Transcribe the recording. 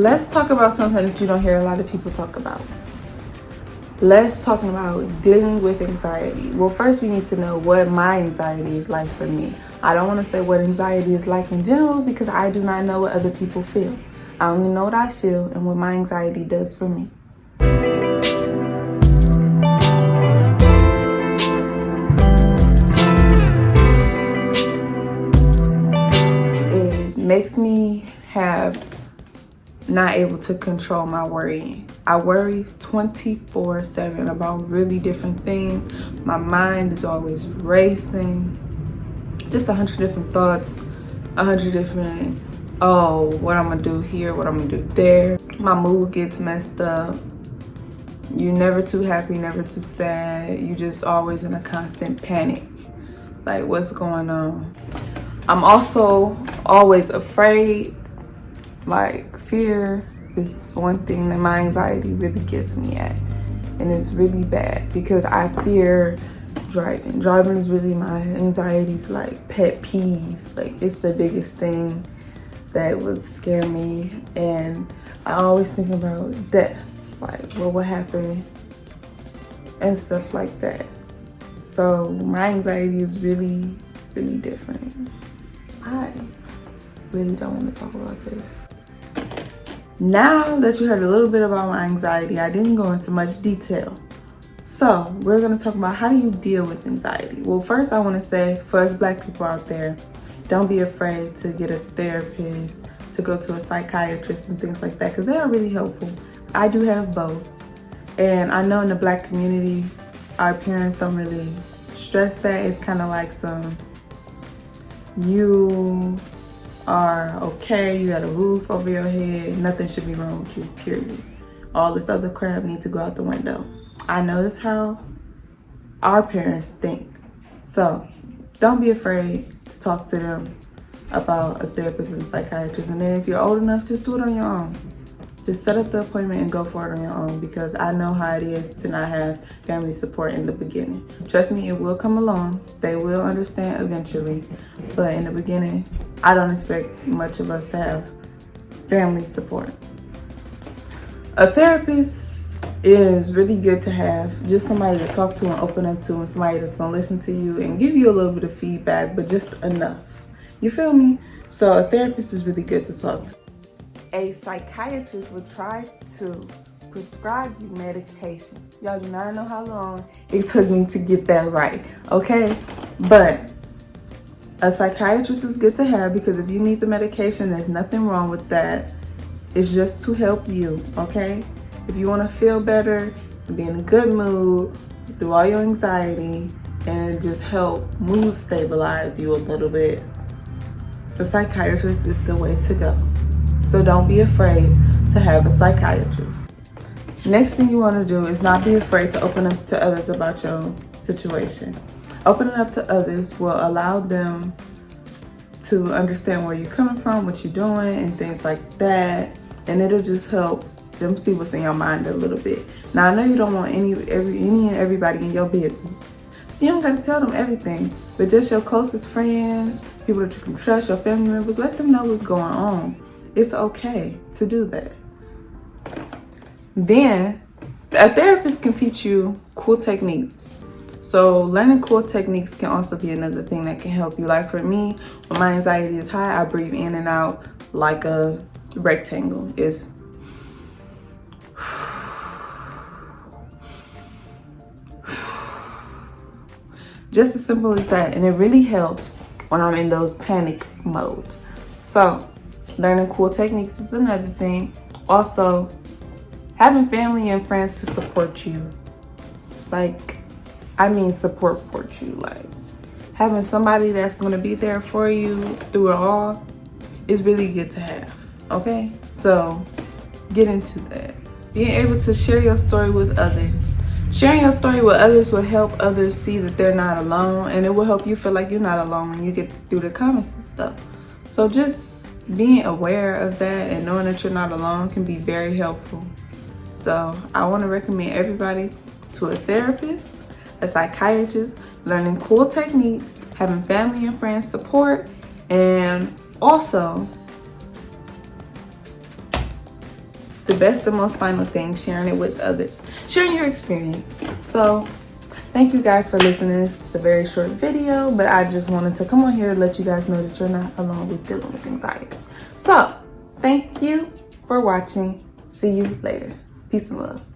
let's talk about something that you don't hear a lot of people talk about. Let's talk about dealing with anxiety. Well, first we need to know what my anxiety is like for me. I don't want to say what anxiety is like in general because I do not know what other people feel. I only know what I feel and what my anxiety does for me. It makes me not able to control my worrying. I worry 24/7 about really different things. My mind is always racing. Just 100 different thoughts, 100 different, what I'm gonna do here, what I'm gonna do there. My mood gets messed up. You're never too happy, never too sad. You just always in a constant panic. Like, what's going on? I'm also always afraid. Like, fear is one thing that my anxiety really gets me at. And it's really bad because I fear driving. Driving is really my anxiety's like pet peeve. Like, it's the biggest thing that would scare me. And I always think about death. Like, what would happen and stuff like that. So my anxiety is really, really different. I really don't want to talk about this. Now that you heard a little bit about my anxiety, I didn't go into much detail. So we're going to talk about how do you deal with anxiety. Well, first I want to say for us Black people out there, don't be afraid to get a therapist, to go to a psychiatrist and things like that, because they are really helpful. I do have both. And I know in the Black community, our parents don't really stress that. It's kind of like you are okay, you got a roof over your head, nothing should be wrong with you, period. All this other crap needs to go out the window. I know that's how our parents think. So don't be afraid to talk to them about a therapist and a psychiatrist. And then if you're old enough, just do it on your own. Just set up the appointment and go for it on your own, because I know how it is to not have family support in the beginning. Trust me, it will come along. They will understand eventually. But in the beginning, I don't expect much of us to have family support. A therapist is really good to have. Just somebody to talk to and open up to, and somebody that's going to listen to you and give you a little bit of feedback, but just enough. You feel me? So a therapist is really good to talk to. A psychiatrist would try to prescribe you medication. Y'all do not know how long it took me to get that right, okay? But a psychiatrist is good to have, because if you need the medication, there's nothing wrong with that. It's just to help you, okay? If you want to feel better and be in a good mood through all your anxiety and just help mood stabilize you a little bit, the psychiatrist is the way to go. So don't be afraid to have a psychiatrist. Next thing you want to do is not be afraid to open up to others about your situation. Opening up to others will allow them to understand where you're coming from, what you're doing, and things like that. And it'll just help them see what's in your mind a little bit. Now, I know you don't want any and everybody in your business, so you don't got to tell them everything. But just your closest friends, people that you can trust, your family members, let them know what's going on. It's okay to do that. Then, a therapist can teach you cool techniques. So learning cool techniques can also be another thing that can help you. Like for me, when my anxiety is high, I breathe in and out like a rectangle. It's just as simple as that. And it really helps when I'm in those panic modes. So learning cool techniques is another thing. Also, having family and friends to support you. Support you. Like, having somebody that's going to be there for you through it all is really good to have. Okay? So, get into that. Being able to share your story with others. Sharing your story with others will help others see that they're not alone, and it will help you feel like you're not alone when you get through the comments and stuff. So just being aware of that and knowing that you're not alone can be very helpful. So I want to recommend everybody to a therapist, a psychiatrist, learning cool techniques, having family and friends support, and also the best and most final thing, sharing it with others, sharing your experience. So thank you guys for listening. It's a very short video, but I just wanted to come on here to let you guys know that you're not alone with dealing with anxiety. So thank you for watching. See you later. Peace and love.